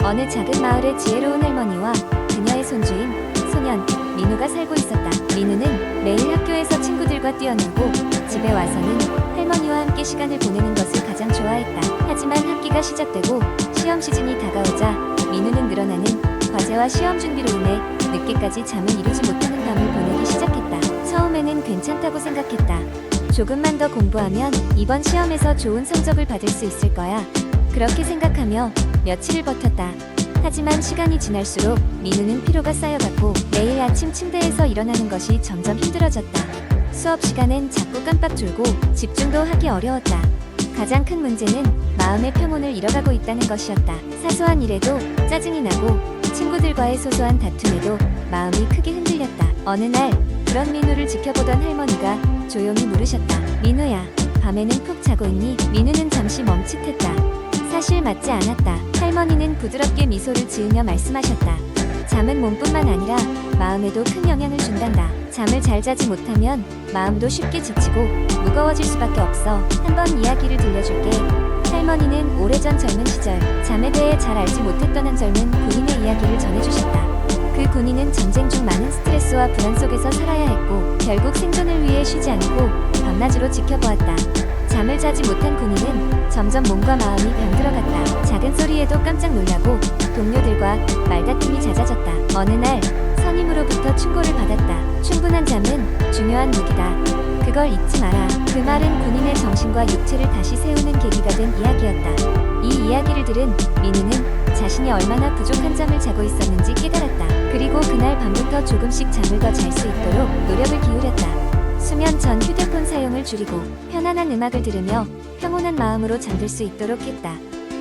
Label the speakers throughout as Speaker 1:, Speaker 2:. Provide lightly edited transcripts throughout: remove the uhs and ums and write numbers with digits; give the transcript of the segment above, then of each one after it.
Speaker 1: 어느 작은 마을에 지혜로운 할머니와 그녀의 손주인 소년 민우가 살고 있었다. 민우는 매일 학교에서 친구들과 뛰어놀고 집에 와서는 할머니와 함께 시간을 보내는 것을 가장 좋아했다. 하지만 학기가 시작되고 시험 시즌이 다가오자 민우는 늘어나는 과제와 시험 준비로 인해 늦게까지 잠을 이루지 못하는 밤을 보내기 시작했다. 처음에는 괜찮다고 생각했다. 조금만 더 공부하면 이번 시험에서 좋은 성적을 받을 수 있을 거야. 그렇게 생각하며 며칠을 버텼다. 하지만 시간이 지날수록 민우는 피로가 쌓여갔고 매일 아침 침대에서 일어나는 것이 점점 힘들어졌다. 수업 시간엔 자꾸 깜빡 졸고 집중도 하기 어려웠다. 가장 큰 문제는 마음의 평온을 잃어가고 있다는 것이었다. 사소한 일에도 짜증이 나고 친구들과의 소소한 다툼에도 마음이 크게 흔들렸다. 어느 날 그런 민우를 지켜보던 할머니가 조용히 물으셨다. 민우야, 밤에는 푹 자고 있니? 민우는 잠시 멈칫했다. 사실 맞지 않았다. 할머니는 부드럽게 미소를 지으며 말씀하셨다. 잠은 몸뿐만 아니라 마음에도 큰 영향을 준단다. 잠을 잘 자지 못하면 마음도 쉽게 지치고 무거워질 수밖에 없어. 한번 이야기를 들려줄게. 할머니는 오래전 젊은 시절 잠에 대해 잘 알지 못했던 한 젊은 군인의 이야기를 전해주셨다. 그 군인은 전쟁 중 많은 스트레스와 불안 속에서 살아야 했고 결국 생존을 위해 쉬지 않고 밤낮으로 지켜보았다. 잠을 자지 못한 군인은 점점 몸과 마음이 병들어갔다. 작은 소리에도 깜짝 놀라고 동료들과 말다툼이 잦아졌다. 어느 날 선임으로부터 충고를 받았다. 충분한 잠은 중요한 무기다. 그걸 잊지 마라. 그 말은 군인의 정신과 육체를 다시 세우는 계기가 된 이야기였다. 이 이야기를 들은 민우는 자신이 얼마나 부족한 잠을 자고 있었는지 깨달았다. 그리고 그날 밤부터 조금씩 잠을 더 잘 수 있도록 노력을 기울였다. 수면 전 휴대폰 사용을 줄이고 편안한 음악을 들으며 평온한 마음으로 잠들 수 있도록 했다.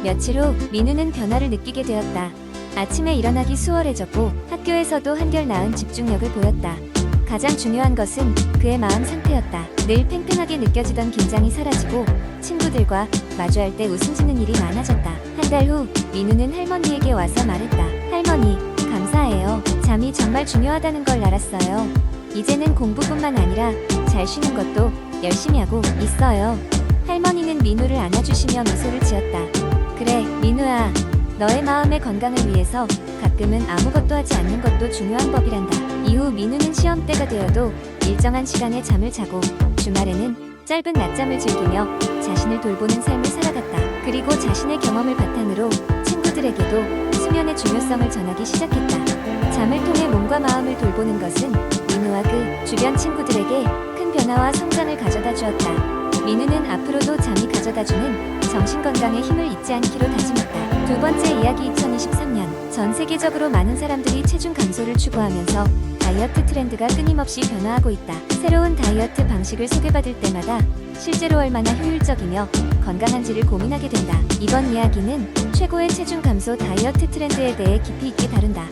Speaker 1: 며칠 후 민우는 변화를 느끼게 되었다. 아침에 일어나기 수월해졌고 학교에서도 한결 나은 집중력을 보였다. 가장 중요한 것은 그의 마음 상태였다. 늘 팽팽하게 느껴지던 긴장이 사라지고 친구들과 마주할 때 웃음 짓는 일이 많아졌다. 한 달 후 민우는 할머니에게 와서 말했다. 할머니, 감사해요. 잠이 정말 중요하다는 걸 알았어요. 이제는 공부뿐만 아니라 잘 쉬는 것도 열심히 하고 있어요. 할머니는 민우를 안아주시며 미소를 지었다. 그래, 민우야. 너의 마음의 건강을 위해서 가끔은 아무것도 하지 않는 것도 중요한 법이란다. 이후 민우는 시험 때가 되어도 일정한 시간에 잠을 자고 주말에는 짧은 낮잠을 즐기며 자신을 돌보는 삶을 살아갔다. 그리고 자신의 경험을 바탕으로 친구들에게도 수면의 중요성을 전하기 시작했다. 잠을 통해 몸과 마음을 돌보는 것은 민우와 그 주변 친구들에게 큰 변화와 성장을 가져다 주었다. 민우는 앞으로도 잠이 가져다주는 정신건강에 힘을 잊지 않기로 다짐했다. 두 번째 이야기. 2023년 전 세계적으로 많은 사람들이 체중 감소를 추구하면서 다이어트 트렌드가 끊임없이 변화하고 있다. 새로운 다이어트 방식을 소개받을 때마다 실제로 얼마나 효율적이며 건강한지를 고민하게 된다. 이번 이야기는 최고의 체중 감소 다이어트 트렌드에 대해 깊이 있게 다룬다.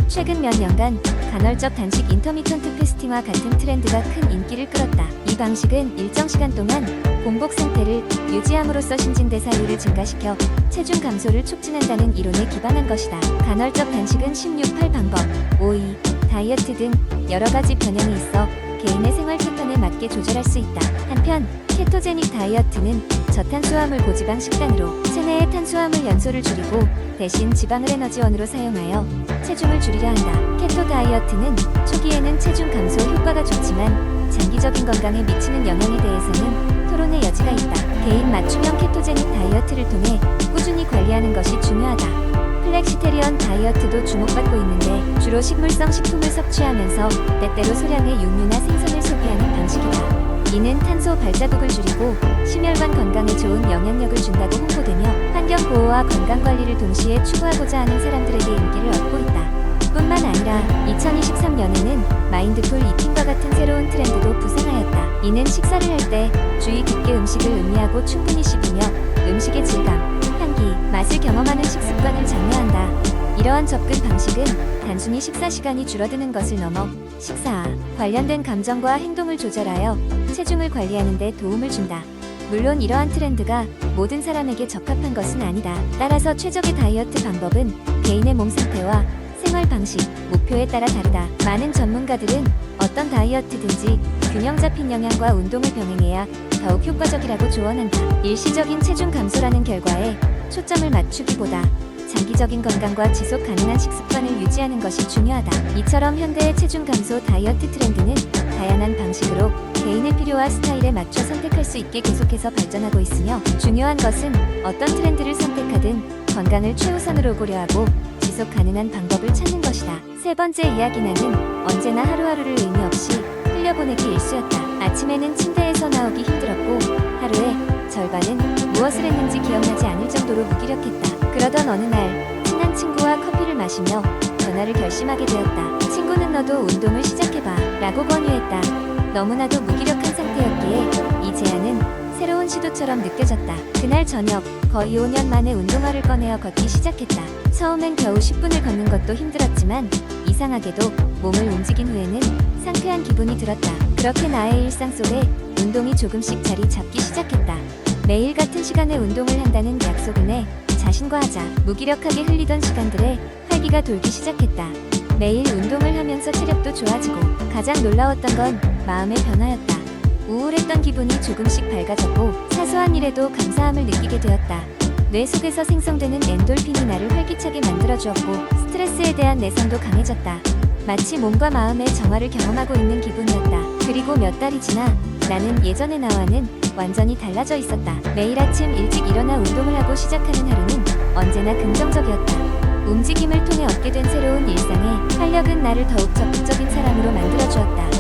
Speaker 1: 최근 몇 년간 간헐적 단식 인터미턴트 패스팅과 같은 트렌드가 큰 인기를 끌었다. 이 방식은 일정 시간 동안 공복 상태를 유지함으로써 신진대사율을 증가시켜 체중 감소를 촉진한다는 이론에 기반한 것이다. 간헐적 단식은 16-8 방법, 5-2, 다이어트 등 여러 가지 변형이 있어 개인의 생활 패턴에 맞게 조절할 수 있다. 한편 케토제닉 다이어트는 저탄수화물 고지방 식단으로 체내의 탄수화물 연소를 줄이고 대신 지방을 에너지원으로 사용하여 체중을 줄이려 한다. 케토 다이어트는 초기에는 체중 감소 효과가 좋지만 장기적인 건강에 미치는 영향에 대해서는 토론의 여지가 있다. 개인 맞춤형 케토제닉 다이어트를 통해 꾸준히 관리하는 것이 중요하다. 플렉시테리언 다이어트도 주목받고 있는데 주로 식물성 식품을 섭취하면서 때때로 소량의 육류나 생선을 소비하는 방식이다. 이는 탄소 발자국을 줄이고 심혈관 건강에 좋은 영향력을 준다고 홍보되며 환경 보호와 건강 관리를 동시에 추구하고자 하는 사람들에게 인기를 얻고 있다. 뿐만 아니라 2023년에는 마인드풀 이팅과 같은 새로운 트렌드도 부상하였다. 이는 식사를 할 때 주의 깊게 음식을 음미하고 충분히 씹으며 음식의 질감, 향기, 맛을 경험하는 식습관을 장려한다. 이러한 접근 방식은 단순히 식사 시간이 줄어드는 것을 넘어 식사와 관련된 감정과 행동을 조절하여 체중을 관리하는 데 도움을 준다. 물론 이러한 트렌드가 모든 사람에게 적합한 것은 아니다. 따라서 최적의 다이어트 방법은 개인의 몸 상태와 생활 방식, 목표에 따라 다르다. 많은 전문가들은 어떤 다이어트든지 균형 잡힌 영양과 운동을 병행해야 더욱 효과적이라고 조언한다. 일시적인 체중 감소라는 결과에 초점을 맞추기보다 장기적인 건강과 지속 가능한 식습관을 유지하는 것이 중요하다. 이처럼 현대의 체중 감소 다이어트 트렌드는 다양한 방식으로 개인의 필요와 스타일에 맞춰 선택할 수 있게 계속해서 발전하고 있으며, 중요한 것은 어떤 트렌드를 선택하든 건강을 최우선으로 고려하고 지속 가능한 방법을 찾는 것이다. 세 번째 이야기. 나는 언제나 하루하루를 의미 없이 흘려보내기 일쑤였다. 아침에는 침대에서 나오기 힘들었고 하루의 절반은 무엇을 했는지 기억나지 않을 정도로 무기력했다. 그러던 어느 날 친한 친구와 커피를 마시며 변화를 결심하게 되었다. 친구는 너도 운동을 시작해봐 라고 권유했다. 너무나도 무기력한 상태였기에 이 제안은 새로운 시도처럼 느껴졌다. 그날 저녁 거의 5년 만에 운동화를 꺼내어 걷기 시작했다. 처음엔 겨우 10분을 걷는 것도 힘들었지만 이상하게도 몸을 움직인 후에는 상쾌한 기분이 들었다. 그렇게 나의 일상 속에 운동이 조금씩 자리 잡기 시작했다. 매일 같은 시간에 운동을 한다는 약속을 내 자신과 하자. 무기력하게 흘리던 시간들에 활기가 돌기 시작했다. 매일 운동을 하면서 체력도 좋아지고 가장 놀라웠던 건 마음의 변화였다. 우울했던 기분이 조금씩 밝아졌고 사소한 일에도 감사함을 느끼게 되었다. 뇌 속에서 생성되는 엔돌핀이 나를 활기차게 만들어주었고 스트레스에 대한 내성도 강해졌다. 마치 몸과 마음의 정화를 경험하고 있는 기분이었다. 그리고 몇 달이 지나 나는 예전의 나와는 완전히 달라져 있었다. 매일 아침 일찍 일어나 운동을 하고 시작하는 하루는 언제나 긍정적이었다. 움직임을 통해 얻게 된 새로운 일상의 활력은 나를 더욱 적극적인 사람으로 만들어주었다.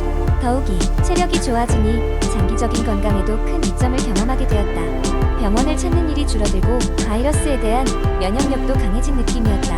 Speaker 1: 더욱이 체력이 좋아지니 장기적인 건강에도 큰 이점을 경험하게 되었다. 병원을 찾는 일이 줄어들고 바이러스에 대한 면역력도 강해진 느낌이었다.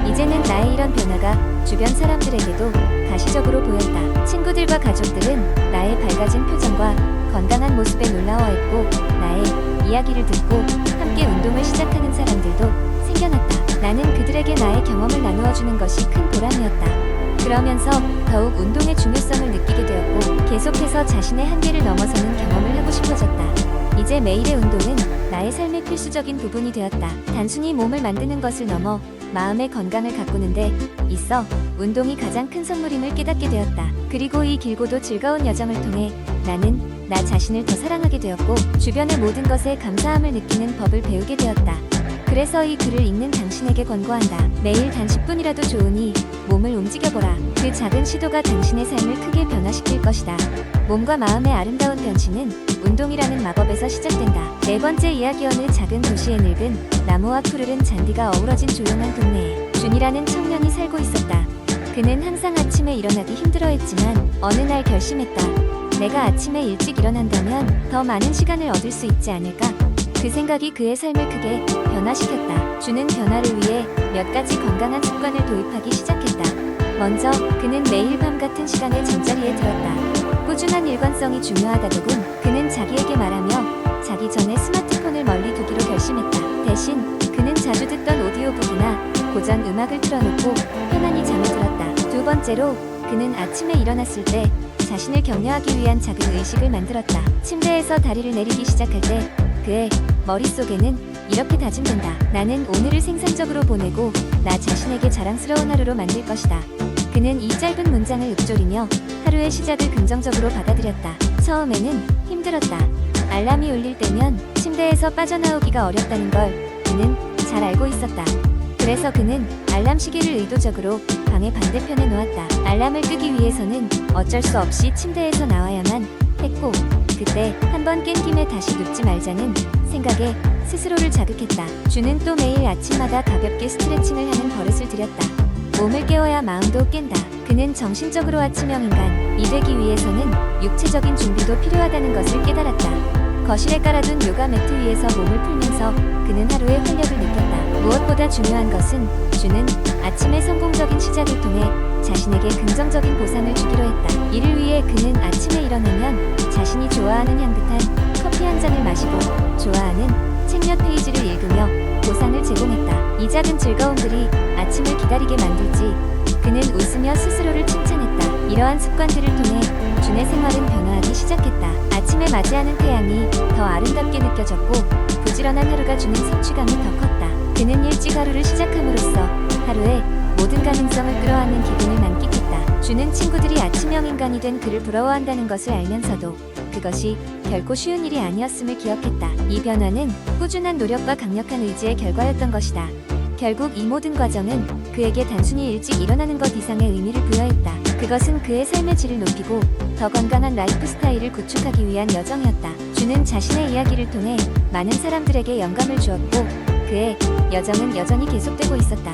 Speaker 1: 이제는 나의 이런 변화가 주변 사람들에게도 가시적으로 보였다. 친구들과 가족들은 나의 밝아진 표정과 건강한 모습에 놀라워했고 나의 이야기를 듣고 함께 운동을 시작하는 사람들도 생겨났다. 나는 그들에게 나의 경험을 나누어주는 것이 큰 보람이었다. 그러면서 더욱 운동의 중요성을 느끼게 되었고 계속해서 자신의 한계를 넘어서는 경험을 하고 싶어졌다. 이제 매일의 운동은 나의 삶의 필수적인 부분이 되었다. 단순히 몸을 만드는 것을 넘어 마음의 건강을 가꾸는 데 있어 운동이 가장 큰 선물임을 깨닫게 되었다. 그리고 이 길고도 즐거운 여정을 통해 나는 나 자신을 더 사랑하게 되었고 주변의 모든 것에 감사함을 느끼는 법을 배우게 되었다. 그래서 이 글을 읽는 당신에게 권고한다. 매일 단 10분이라도 좋으니 몸을 움직여보라. 그 작은 시도가 당신의 삶을 크게 변화시킬 것이다. 몸과 마음의 아름다운 변신은 운동이라는 마법에서 시작된다. 네 번째 이야기. 어느 작은 도시에 늙은 나무와 푸르른 잔디가 어우러진 조용한 동네에 준이라는 청년이 살고 있었다. 그는 항상 아침에 일어나기 힘들어했지만 어느 날 결심했다. 내가 아침에 일찍 일어난다면 더 많은 시간을 얻을 수 있지 않을까? 그 생각이 그의 삶을 크게 변화시켰다. 주는 변화를 위해 몇 가지 건강한 습관을 도입하기 시작했다. 먼저 그는 매일 밤 같은 시간에 잠자리에 들었다. 꾸준한 일관성이 중요하다더군. 그는 자기에게 말하며 자기 전에 스마트폰을 멀리 두기로 결심했다. 대신 그는 자주 듣던 오디오북이나 고전 음악을 틀어놓고 편안히 잠에 들었다. 두 번째로 그는 아침에 일어났을 때 자신을 격려하기 위한 작은 의식을 만들었다. 침대에서 다리를 내리기 시작할 때 그의 머릿속에는 이렇게 다짐된다. 나는 오늘을 생산적으로 보내고 나 자신에게 자랑스러운 하루로 만들 것이다. 그는 이 짧은 문장을 읊조리며 하루의 시작을 긍정적으로 받아들였다. 처음에는 힘들었다. 알람이 울릴 때면 침대에서 빠져나오기가 어렵다는 걸 그는 잘 알고 있었다. 그래서 그는 알람 시계를 의도적으로 방의 반대편에 놓았다. 알람을 끄기 위해서는 어쩔 수 없이 침대에서 나와야만 했고 그때 한번 깬 김에 다시 눕지 말자는 생각에 스스로를 자극했다. 주는 또 매일 아침마다 가볍게 스트레칭을 하는 버릇을 들였다. 몸을 깨워야 마음도 깬다. 그는 정신적으로 아침형 인간이 되기 위해서는 육체적인 준비도 필요하다는 것을 깨달았다. 거실에 깔아둔 요가 매트 위에서 몸을 풀면서 그는 하루의 활력을 느꼈다. 무엇보다 중요한 것은 주는 아침의 성공적인 시작을 통해 자신에게 긍정적인 보상을 주기로 했다. 이를 위해 그는 아침에 일어나면 자신이 좋아하는 향긋한 커피 한 잔을 마시고 좋아하는 책 몇 페이지를 읽으며 보상을 제공했다. 이 작은 즐거움들이 아침을 기다리게 만들지 그는 웃으며 스스로를 칭찬했다. 이러한 습관들을 통해 준의 생활은 변화하기 시작했다. 아침에 맞이하는 태양이 더 아름답게 느껴졌고 부지런한 하루가 주는 성취감이 더 컸다. 그는 일찍 하루를 시작함으로써 하루의 모든 가능성을 끌어안는 기분을 만끽했다. 주는 친구들이 아침형 인간이 된 그를 부러워한다는 것을 알면서도 그것이 결코 쉬운 일이 아니었음을 기억했다. 이 변화는 꾸준한 노력과 강력한 의지의 결과였던 것이다. 결국 이 모든 과정은 그에게 단순히 일찍 일어나는 것 이상의 의미를 부여했다. 그것은 그의 삶의 질을 높이고 더 건강한 라이프 스타일을 구축하기 위한 여정이었다. 주는 자신의 이야기를 통해 많은 사람들에게 영감을 주었고 그의 여정은 여전히 계속되고 있었다.